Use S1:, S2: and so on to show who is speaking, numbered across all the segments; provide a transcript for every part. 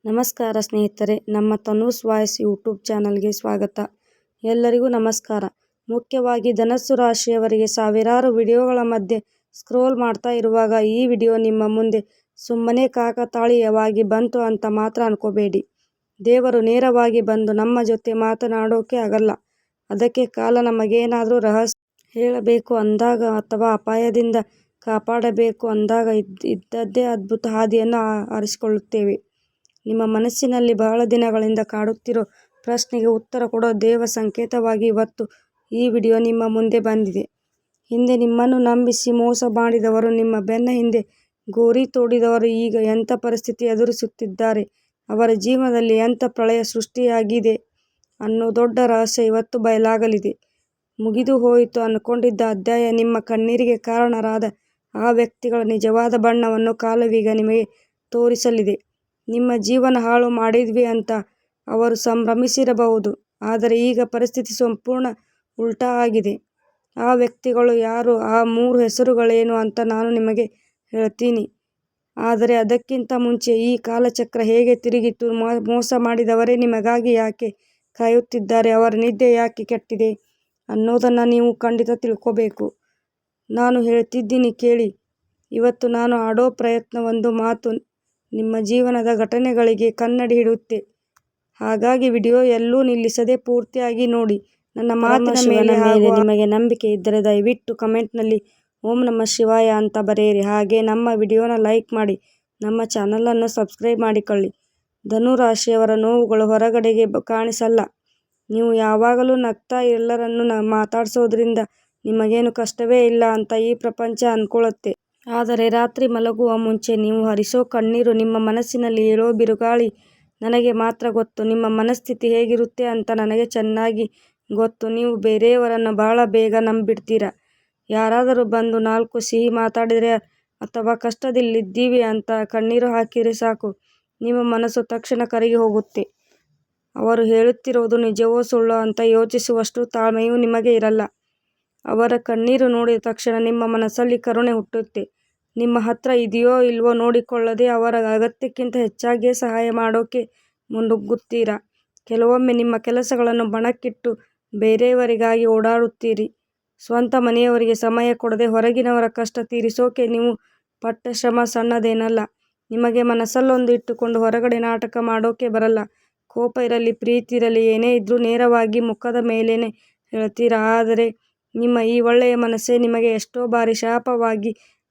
S1: ನಮಸ್ಕಾರ ಸ್ನೇಹಿತರೆ, ನಮ್ಮ ತನೂಸ್ ವಾಯ್ಸ್ ಯೂಟ್ಯೂಬ್ ಚಾನಲ್ಗೆ ಸ್ವಾಗತ. ಎಲ್ಲರಿಗೂ ನಮಸ್ಕಾರ. ಮುಖ್ಯವಾಗಿ ಧನಸ್ಸು ರಾಶಿಯವರಿಗೆ ಸಾವಿರಾರು ವಿಡಿಯೋಗಳ ಮಧ್ಯೆ ಸ್ಕ್ರೋಲ್ ಮಾಡ್ತಾ ಇರುವಾಗ ಈ ವಿಡಿಯೋ ನಿಮ್ಮ ಮುಂದೆ ಸುಮ್ಮನೆ ಕಾಕತಾಳೀಯವಾಗಿ ಬಂತು ಅಂತ ಮಾತ್ರ ಅನ್ಕೋಬೇಡಿ. ದೇವರು ನೇರವಾಗಿ ಬಂದು ನಮ್ಮ ಜೊತೆ ಮಾತನಾಡೋಕೆ ಆಗಲ್ಲ. ಅದಕ್ಕೆ ಕಾಲ ನಮಗೇನಾದರೂ ರಹಸ್ಯ ಹೇಳಬೇಕು ಅಂದಾಗ ಅಥವಾ ಅಪಾಯದಿಂದ ಕಾಪಾಡಬೇಕು ಅಂದಾಗ ಇದ್ದದ್ದೇ ಅದ್ಭುತ ಹಾದಿಯನ್ನು ಆರಿಸಿಕೊಳ್ಳುತ್ತೇವೆ. ನಿಮ್ಮ ಮನಸ್ಸಿನಲ್ಲಿ ಬಹಳ ದಿನಗಳಿಂದ ಕಾಡುತ್ತಿರೋ ಪ್ರಶ್ನೆಗೆ ಉತ್ತರ ಕೊಡೋ ದೇವ ಸಂಕೇತವಾಗಿ ಇವತ್ತು ಈ ವಿಡಿಯೋ ನಿಮ್ಮ ಮುಂದೆ ಬಂದಿದೆ. ಹಿಂದೆ ನಿಮ್ಮನ್ನು ನಂಬಿಸಿ ಮೋಸ ಮಾಡಿದವರು, ನಿಮ್ಮ ಬೆನ್ನ ಹಿಂದೆ ಗೋರಿ ತೋಡಿದವರು ಈಗ ಎಂಥ ಪರಿಸ್ಥಿತಿ ಎದುರಿಸುತ್ತಿದ್ದಾರೆ, ಅವರ ಜೀವನದಲ್ಲಿ ಎಂಥ ಪ್ರಳಯ ಸೃಷ್ಟಿಯಾಗಿದೆ ಅನ್ನೋ ದೊಡ್ಡ ರಹಸ್ಯ ಇವತ್ತು ಬಯಲಾಗಲಿದೆ. ಮುಗಿದು ಹೋಯಿತು ಅಂದ್ಕೊಂಡಿದ್ದ ಅಧ್ಯಾಯ, ನಿಮ್ಮ ಕಣ್ಣೀರಿಗೆ ಕಾರಣರಾದ ಆ ವ್ಯಕ್ತಿಗಳ ನಿಜವಾದ ಬಣ್ಣವನ್ನು ಕಾಲವೀಗ ನಿಮಗೆ ತೋರಿಸಲಿದೆ. ನಿಮ್ಮ ಜೀವನ ಹಾಳು ಮಾಡಿದ್ವಿ ಅಂತ ಅವರು ಸಂಭ್ರಮಿಸಿರಬಹುದು, ಆದರೆ ಈಗ ಪರಿಸ್ಥಿತಿ ಸಂಪೂರ್ಣ ಉಲ್ಟಾ ಆಗಿದೆ. ಆ ವ್ಯಕ್ತಿಗಳು ಯಾರು, ಆ 3 ಹೆಸರುಗಳೇನು ಅಂತ ನಾನು ನಿಮಗೆ ಹೇಳ್ತೀನಿ. ಆದರೆ ಅದಕ್ಕಿಂತ ಮುಂಚೆ ಈ ಕಾಲಚಕ್ರ ಹೇಗೆ ತಿರುಗಿತು, ಮೋಸ ಮಾಡಿದವರೇ ನಿಮಗಾಗಿ ಯಾಕೆ ಕಾಯುತ್ತಿದ್ದಾರೆ, ಅವರ ನಿದ್ದೆ ಯಾಕೆ ಕೆಟ್ಟಿದೆ ಅನ್ನೋದನ್ನು ನೀವು ಖಂಡಿತ ತಿಳ್ಕೋಬೇಕು. ನಾನು ಹೇಳ್ತಿದ್ದೀನಿ ಕೇಳಿ. ಇವತ್ತು ನಾನು ಆಡೋ ಪ್ರಯತ್ನ ಒಂದು ಮಾತು ನಿಮ್ಮ ಜೀವನದ ಘಟನೆಗಳಿಗೆ ಕನ್ನಡಿ ಹಿಡಿಯುತ್ತೆ. ಹಾಗಾಗಿ ವಿಡಿಯೋ ಎಲ್ಲೂ ನಿಲ್ಲಿಸದೆ ಪೂರ್ತಿಯಾಗಿ ನೋಡಿ. ನನ್ನ ಮಾತಿನ ಮೇಲೆ ನಿಮಗೆ ನಂಬಿಕೆ ಇದ್ದರೆ ದಯವಿಟ್ಟು ಕಮೆಂಟ್ನಲ್ಲಿ ಓಂ ನಮಃ ಶಿವಾಯ ಅಂತ ಬರೆಯಿರಿ. ಹಾಗೆ ನಮ್ಮ ವಿಡಿಯೋನ ಲೈಕ್ ಮಾಡಿ, ನಮ್ಮ ಚಾನಲನ್ನು ಸಬ್ಸ್ಕ್ರೈಬ್ ಮಾಡಿಕೊಳ್ಳಿ. ಧನು ರಾಶಿಯವರ ನೋವುಗಳು ಹೊರಗಡೆಗೆ ಕಾಣಿಸಲ್ಲ. ನೀವು ಯಾವಾಗಲೂ ನಗ್ತಾ ಎಲ್ಲರನ್ನು ಮಾತಾಡ್ಸೋದ್ರಿಂದ ನಿಮಗೇನು ಕಷ್ಟವೇ ಇಲ್ಲ ಅಂತ ಈ ಪ್ರಪಂಚ ಅಂದ್ಕೊಳ್ಳುತ್ತೆ. ಆದರೆ ರಾತ್ರಿ ಮಲಗುವ ಮುಂಚೆ ನೀವು ಹರಿಸೋ ಕಣ್ಣೀರು, ನಿಮ್ಮ ಮನಸ್ಸಿನಲ್ಲಿ ಏಳೋ ಬಿರುಗಾಳಿ ನನಗೆ ಮಾತ್ರ ಗೊತ್ತು. ನಿಮ್ಮ ಮನಸ್ಥಿತಿ ಹೇಗಿರುತ್ತೆ ಅಂತ ನನಗೆ ಚೆನ್ನಾಗಿ ಗೊತ್ತು. ನೀವು ಬೇರೆಯವರನ್ನು ಬಹಳ ಬೇಗ ನಂಬಿಡ್ತೀರ. ಯಾರಾದರೂ ಬಂದು 4 ಸಿಹಿ ಮಾತಾಡಿದರೆ ಅಥವಾ ಕಷ್ಟದಲ್ಲಿದ್ದೀವಿ ಅಂತ ಕಣ್ಣೀರು ಹಾಕಿದರೆ ಸಾಕು, ನಿಮ್ಮ ಮನಸ್ಸು ತಕ್ಷಣ ಕರಗಿ ಹೋಗುತ್ತೆ. ಅವರು ಹೇಳುತ್ತಿರೋದು ನಿಜವೋ ಸುಳ್ಳೋ ಅಂತ ಯೋಚಿಸುವಷ್ಟು ತಾಳ್ಮೆಯೂ ನಿಮಗೆ ಇರಲ್ಲ. ಅವರ ಕಣ್ಣೀರು ನೋಡಿದ ತಕ್ಷಣ ನಿಮ್ಮ ಮನಸ್ಸಲ್ಲಿ ಕರುಣೆ ಹುಟ್ಟುತ್ತೆ. ನಿಮ್ಮ ಹತ್ರ ಇದೆಯೋ ಇಲ್ವೋ ನೋಡಿಕೊಳ್ಳದೆ ಅವರ ಅಗತ್ಯಕ್ಕಿಂತ ಹೆಚ್ಚಾಗಿಯೇ ಸಹಾಯ ಮಾಡೋಕೆ ಮುನ್ನುಗ್ಗುತ್ತೀರಾ. ಕೆಲವೊಮ್ಮೆ ನಿಮ್ಮ ಕೆಲಸಗಳನ್ನು ಬಣಕ್ಕಿಟ್ಟು ಬೇರೆಯವರಿಗಾಗಿ ಓಡಾಡುತ್ತೀರಿ. ಸ್ವಂತ ಮನೆಯವರಿಗೆ ಸಮಯ ಕೊಡದೆ ಹೊರಗಿನವರ ಕಷ್ಟ ತೀರಿಸೋಕೆ ನೀವು ಪಟ್ಟ ಶ್ರಮ ಸಣ್ಣದೇನಲ್ಲ. ನಿಮಗೆ ಮನಸ್ಸಲ್ಲೊಂದು ಇಟ್ಟುಕೊಂಡು ಹೊರಗಡೆ ನಾಟಕ ಮಾಡೋಕೆ ಬರಲ್ಲ. ಕೋಪ ಇರಲಿ, ಪ್ರೀತಿ ಇರಲಿ, ಏನೇ ಇದ್ರೂ ನೇರವಾಗಿ ಮುಖದ ಮೇಲೇನೆ ಹೇಳ್ತೀರಾ. ಆದರೆ ನಿಮ್ಮ ಈ ಒಳ್ಳೆಯ ಮನಸ್ಸೇ ನಿಮಗೆ ಎಷ್ಟೋ ಬಾರಿ ಶಾಪವಾಗಿ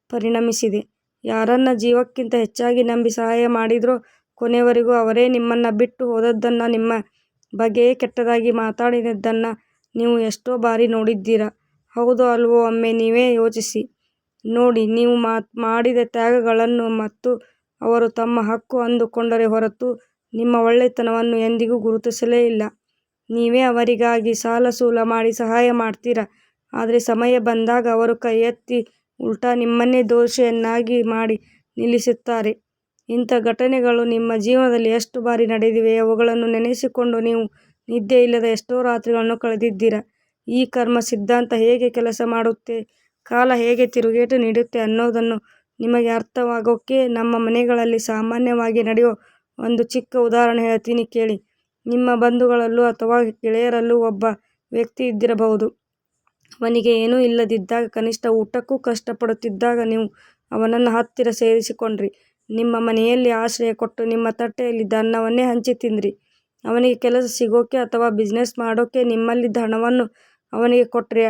S1: ಪರಿಣಮಿಸಿದೆ. ಯಾರನ್ನ ಜೀವಕ್ಕಿಂತ ಹೆಚ್ಚಾಗಿ ನಂಬಿ ಸಹಾಯ ಮಾಡಿದ್ರೋ ಕೊನೆವರೆಗೂ ಅವರೇ ನಿಮ್ಮನ್ನ ಬಿಟ್ಟು ಹೋದದ್ದನ್ನ, ನಿಮ್ಮ ಬಗ್ಗೆಯೇ ಕೆಟ್ಟದಾಗಿ ಮಾತಾಡಿದ್ದನ್ನ ನೀವು ಎಷ್ಟೋ ಬಾರಿ ನೋಡಿದ್ದೀರಾ. ಹೌದೋ ಅಲ್ವೋ ಒಮ್ಮೆ ನೀವೇ ಯೋಚಿಸಿ ನೋಡಿ. ನೀವು ಮಾಡಿದ ತ್ಯಾಗಗಳನ್ನು ಮತ್ತು ಅವರು ತಮ್ಮ ಹಕ್ಕು ಅಂದುಕೊಂಡರೆ ಹೊರತು ನಿಮ್ಮ ಒಳ್ಳೆತನವನ್ನು ಎಂದಿಗೂ ಗುರುತಿಸಲೇ ಇಲ್ಲ. ನೀವೇ ಅವರಿಗಾಗಿ ಸಾಲ ಸೂಲ ಮಾಡಿ ಸಹಾಯ ಮಾಡ್ತೀರಾ, ಆದರೆ ಸಮಯ ಬಂದಾಗ ಅವರು ಕೈ ಎತ್ತಿ ಉಲ್ಟಾ ನಿಮ್ಮನ್ನೇ ದೋಷಿಯನ್ನಾಗಿ ಮಾಡಿ ನಿಲ್ಲಿಸುತ್ತಾರೆ. ಇಂಥ ಘಟನೆಗಳು ನಿಮ್ಮ ಜೀವನದಲ್ಲಿ ಎಷ್ಟು ಬಾರಿ ನಡೆದಿವೆ. ಅವುಗಳನ್ನು ನೆನೆಸಿಕೊಂಡು ನೀವು ನಿದ್ದೆ ಇಲ್ಲದ ಎಷ್ಟೋ ರಾತ್ರಿಗಳನ್ನು ಕಳೆದಿದ್ದೀರಾ. ಈ ಕರ್ಮ ಸಿದ್ಧಾಂತ ಹೇಗೆ ಕೆಲಸ ಮಾಡುತ್ತೆ, ಕಾಲ ಹೇಗೆ ತಿರುಗೇಟು ನೀಡುತ್ತೆ ಅನ್ನೋದನ್ನು ನಿಮಗೆ ಅರ್ಥವಾಗೋಕೆ ನಮ್ಮ ಮನೆಗಳಲ್ಲಿ ಸಾಮಾನ್ಯವಾಗಿ ನಡೆಯೋ ಒಂದು ಚಿಕ್ಕ ಉದಾಹರಣೆ ಹೇಳ್ತೀನಿ ಕೇಳಿ. ನಿಮ್ಮ ಬಂಧುಗಳಲ್ಲೂ ಅಥವಾ ಗೆಳೆಯರಲ್ಲೂ ಒಬ್ಬ ವ್ಯಕ್ತಿ ಇದ್ದಿರಬಹುದು. ಅವನಿಗೆ ಏನೂ ಇಲ್ಲದಿದ್ದಾಗ, ಕನಿಷ್ಠ ಊಟಕ್ಕೂ ಕಷ್ಟಪಡುತ್ತಿದ್ದಾಗ ನೀವು ಅವನನ್ನು ಹತ್ತಿರ ಸೇರಿಸಿಕೊಂಡ್ರಿ. ನಿಮ್ಮ ಮನೆಯಲ್ಲಿ ಆಶ್ರಯ ಕೊಟ್ಟು ನಿಮ್ಮ ತಟ್ಟೆಯಲ್ಲಿದ್ದ ಅನ್ನವನ್ನೇ ಹಂಚಿ ತಿಂದ್ರಿ. ಅವನಿಗೆ ಕೆಲಸ ಸಿಗೋಕೆ ಅಥವಾ ಬಿಸ್ನೆಸ್ ಮಾಡೋಕೆ ನಿಮ್ಮಲ್ಲಿದ್ದ ಹಣವನ್ನು ಅವನಿಗೆ ಕೊಟ್ರಿ.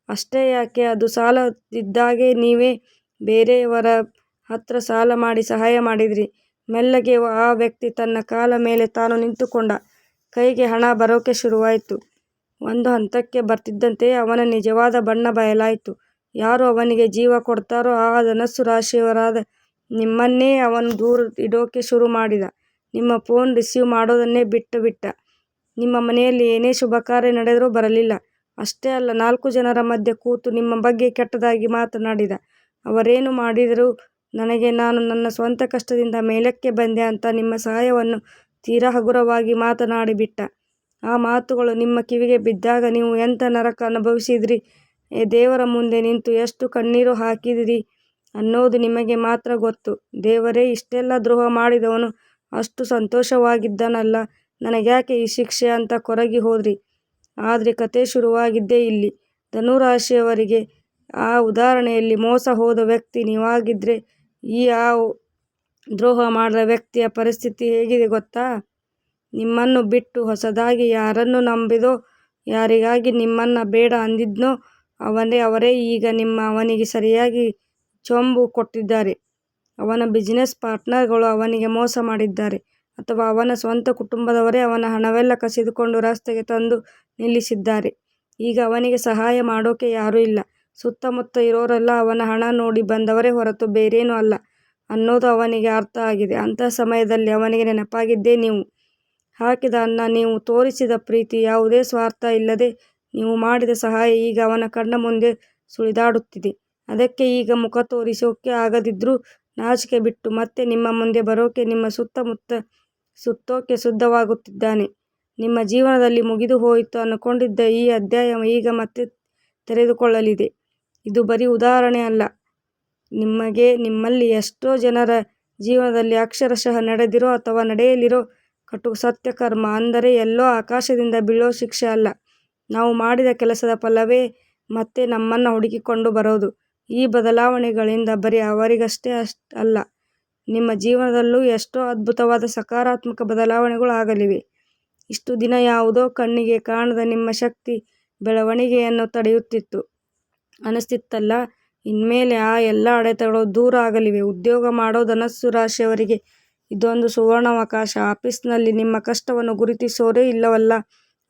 S1: ಅಷ್ಟೇ ಯಾಕೆ, ಅದು ಸಾಲ ಇದ್ದಾಗೆ ನೀವೇ ಬೇರೆಯವರ ಹತ್ರ ಸಾಲ ಮಾಡಿ ಸಹಾಯ ಮಾಡಿದ್ರಿ. ಮೆಲ್ಲಗೆ ಆ ವ್ಯಕ್ತಿ ತನ್ನ ಕಾಲ ಮೇಲೆ ತಾನು ನಿಂತುಕೊಂಡ. ಕೈಗೆ ಹಣ ಬರೋಕೆ ಶುರುವಾಯಿತು. ಒಂದು ಹಂತಕ್ಕೆ ಬರ್ತಿದ್ದಂತೆಯೇ ಅವನ ನಿಜವಾದ ಬಣ್ಣ ಬಯಲಾಯಿತು. ಯಾರು ಅವನಿಗೆ ಜೀವ ಕೊಡ್ತಾರೋ ಆ ಧನಸ್ಸು ರಾಶಿಯವರಾದ ನಿಮ್ಮನ್ನೇ ಅವನು ದೂರ ಇಡೋಕೆ ಶುರು ಮಾಡಿದ. ನಿಮ್ಮ ಫೋನ್ ರಿಸೀವ್ ಮಾಡೋದನ್ನೇ ಬಿಟ್ಟ. ನಿಮ್ಮ ಮನೆಯಲ್ಲಿ ಏನೇ ಶುಭ ಕಾರ್ಯ ನಡೆದರೂ ಬರಲಿಲ್ಲ. ಅಷ್ಟೇ ಅಲ್ಲ, 4 ಜನರ ಮಧ್ಯೆ ಕೂತು ನಿಮ್ಮ ಬಗ್ಗೆ ಕೆಟ್ಟದಾಗಿ ಮಾತನಾಡಿದ. ಅವರೇನು ಮಾಡಿದರೂ ನಾನು ನನ್ನ ಸ್ವಂತ ಕಷ್ಟದಿಂದ ಮೇಲಕ್ಕೆ ಬಂದೆ ಅಂತ ನಿಮ್ಮ ಸಹಾಯವನ್ನು ತೀರಾ ಹಗುರವಾಗಿ ಮಾತನಾಡಿಬಿಟ್ಟ. ಆ ಮಾತುಗಳು ನಿಮ್ಮ ಕಿವಿಗೆ ಬಿದ್ದಾಗ ನೀವು ಎಂಥ ನರಕ ಅನುಭವಿಸಿದ್ರಿ, ದೇವರ ಮುಂದೆ ನಿಂತು ಎಷ್ಟು ಕಣ್ಣೀರು ಹಾಕಿದಿರಿ ಅನ್ನೋದು ನಿಮಗೆ ಮಾತ್ರ ಗೊತ್ತು. ದೇವರೇ ಇಷ್ಟೆಲ್ಲ ದ್ರೋಹ ಮಾಡಿದವನು ಅಷ್ಟು ಸಂತೋಷವಾಗಿದ್ದನಲ್ಲ, ನನಗ್ಯಾಕೆ ಈ ಶಿಕ್ಷೆ ಅಂತ ಕೊರಗಿ ಹೋದ್ರಿ. ಆದರೆ ಕತೆ ಶುರುವಾಗಿದ್ದೇ ಇಲ್ಲಿ. ಧನುರಾಶಿಯವರಿಗೆ ಆ ಉದಾಹರಣೆಯಲ್ಲಿ ಮೋಸ ಹೋದ ವ್ಯಕ್ತಿ ನೀವಾಗಿದ್ರೆ ಆ ದ್ರೋಹ ಮಾಡಿದ ವ್ಯಕ್ತಿಯ ಪರಿಸ್ಥಿತಿ ಹೇಗಿದೆ ಗೊತ್ತಾ? ನಿಮ್ಮನ್ನು ಬಿಟ್ಟು ಹೊಸದಾಗಿ ಯಾರನ್ನು ನಂಬಿದೋ, ಯಾರಿಗಾಗಿ ನಿಮ್ಮನ್ನ ಬೇಡ ಅಂದಿದ್ನೋ ಅವರೇ ಈಗ ಅವನಿಗೆ ಸರಿಯಾಗಿ ಚೊಂಬು ಕೊಟ್ಟಿದ್ದಾರೆ. ಅವನ ಬಿಸಿನೆಸ್ ಪಾರ್ಟ್ನರ್ಗಳು ಅವನಿಗೆ ಮೋಸ ಮಾಡಿದ್ದಾರೆ, ಅಥವಾ ಅವನ ಸ್ವಂತ ಕುಟುಂಬದವರೇ ಅವನ ಹಣವೆಲ್ಲ ಕಸಿದುಕೊಂಡು ರಸ್ತೆಗೆ ತಂದು ನಿಲ್ಲಿಸಿದ್ದಾರೆ. ಈಗ ಅವನಿಗೆ ಸಹಾಯ ಮಾಡೋಕೆ ಯಾರೂ ಇಲ್ಲ. ಸುತ್ತಮುತ್ತ ಇರೋರೆಲ್ಲ ಅವನ ಹಣ ನೋಡಿ ಬಂದವರೇ ಹೊರತು ಬೇರೇನೂ ಅಲ್ಲ ಅನ್ನೋದು ಅವನಿಗೆ ಅರ್ಥ ಆಗಿದೆ. ಅಂತಹ ಸಮಯದಲ್ಲಿ ಅವನಿಗೆ ನೆನಪಾಗಿದ್ದೇ ನೀವು ಹಾಕಿದ ಅನ್ನ, ನೀವು ತೋರಿಸಿದ ಪ್ರೀತಿ, ಯಾವುದೇ ಸ್ವಾರ್ಥ ಇಲ್ಲದೆ ನೀವು ಮಾಡಿದ ಸಹಾಯ ಈಗ ಅವನ ಕಣ್ಣ ಮುಂದೆ ಸುಳಿದಾಡುತ್ತಿದೆ. ಅದಕ್ಕೆ ಈಗ ಮುಖ ತೋರಿಸೋಕೆ ಆಗದಿದ್ರೂ ನಾಚಿಕೆ ಬಿಟ್ಟು ಮತ್ತೆ ನಿಮ್ಮ ಮುಂದೆ ಬರೋಕೆ, ನಿಮ್ಮ ಸುತ್ತಮುತ್ತ ಸುತ್ತೋಕೆ ಸಿದ್ಧವಾಗುತ್ತಿದ್ದಾನೆ. ನಿಮ್ಮ ಜೀವನದಲ್ಲಿ ಮುಗಿದು ಹೋಯಿತು ಅಂದುಕೊಂಡಿದ್ದ ಈ ಅಧ್ಯಾಯ ಈಗ ಮತ್ತೆ ತೆರೆದುಕೊಳ್ಳಲಿದೆ. ಇದು ಬರೀ ಉದಾಹರಣೆ ಅಲ್ಲ, ನಿಮ್ಮಲ್ಲಿ ಎಷ್ಟೋ ಜನರ ಜೀವನದಲ್ಲಿ ಅಕ್ಷರಶಃ ನಡೆದಿರೋ ಅಥವಾ ನಡೆಯಲಿರೋ ಕಟು ಸತ್ಯಕರ್ಮ. ಅಂದರೆ ಎಲ್ಲೋ ಆಕಾಶದಿಂದ ಬೀಳೋ ಶಿಕ್ಷೆ ಅಲ್ಲ, ನಾವು ಮಾಡಿದ ಕೆಲಸದ ಫಲವೇ ಮತ್ತೆ ನಮ್ಮನ್ನ ಹುಡುಕಿಕೊಂಡು ಬರೋದು. ಈ ಬದಲಾವಣೆಗಳಿಂದ ಬರೀ ಅವರಿಗಷ್ಟೇ ಅಲ್ಲ, ನಿಮ್ಮ ಜೀವನದಲ್ಲೂ ಎಷ್ಟೋ ಅದ್ಭುತವಾದ ಸಕಾರಾತ್ಮಕ ಬದಲಾವಣೆಗಳು ಆಗಲಿವೆ. ಇಷ್ಟು ದಿನ ಯಾವುದೋ ಕಣ್ಣಿಗೆ ಕಾಣದ ನಿಮ್ಮ ಶಕ್ತಿ ಬೆಳವಣಿಗೆಯನ್ನು ತಡೆಯುತ್ತಿತ್ತು ಅನಿಸ್ತಿತ್ತಲ್ಲ, ಇನ್ಮೇಲೆ ಆ ಎಲ್ಲ ಅಡೆತಡೆಗಳು ದೂರ ಆಗಲಿವೆ. ಉದ್ಯೋಗ ಮಾಡೋ ಧನಸ್ಸು ರಾಶಿಯವರಿಗೆ ಇದೊಂದು ಸುವರ್ಣಾವಕಾಶ. ಆಫೀಸ್ನಲ್ಲಿ ನಿಮ್ಮ ಕಷ್ಟವನ್ನು ಗುರುತಿಸೋರೇ ಇಲ್ಲವಲ್ಲ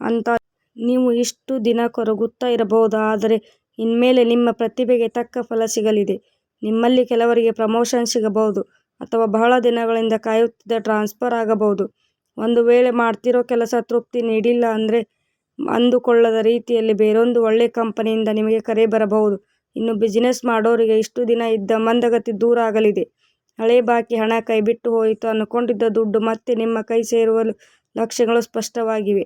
S1: ಅಂತ ನೀವು ಇಷ್ಟು ದಿನ ಕೊರಗುತ್ತಾ ಇರಬಹುದು. ಆದರೆ ಇನ್ಮೇಲೆ ನಿಮ್ಮ ಪ್ರತಿಭೆಗೆ ತಕ್ಕ ಫಲ ಸಿಗಲಿದೆ. ನಿಮ್ಮಲ್ಲಿ ಕೆಲವರಿಗೆ ಪ್ರಮೋಷನ್ ಸಿಗಬಹುದು, ಅಥವಾ ಬಹಳ ದಿನಗಳಿಂದ ಕಾಯುತ್ತಿದ್ದ ಟ್ರಾನ್ಸ್ಫರ್ ಆಗಬಹುದು. ಒಂದು ವೇಳೆ ಮಾಡ್ತಿರೋ ಕೆಲಸ ತೃಪ್ತಿ ನೀಡಿಲ್ಲ ಅಂದ್ರೆ ಅಂದುಕೊಳ್ಳದ ರೀತಿಯಲ್ಲಿ ಬೇರೊಂದು ಒಳ್ಳೆ ಕಂಪನಿಯಿಂದ ನಿಮಗೆ ಕರೆ ಬರಬಹುದು. ಇನ್ನು ಬಿಸಿನೆಸ್ ಮಾಡೋರಿಗೆ ಇಷ್ಟು ದಿನ ಇದ್ದ ಮಂದಗತಿ ದೂರ ಆಗಲಿದೆ. ಹಳೆ ಬಾಕಿ ಹಣ ಕೈಬಿಟ್ಟು ಹೋಯಿತು ಅಂದುಕೊಂಡಿದ್ದ ದುಡ್ಡು ಮತ್ತೆ ನಿಮ್ಮ ಕೈ ಸೇರುವ ಲಕ್ಷಣಗಳು ಸ್ಪಷ್ಟವಾಗಿವೆ.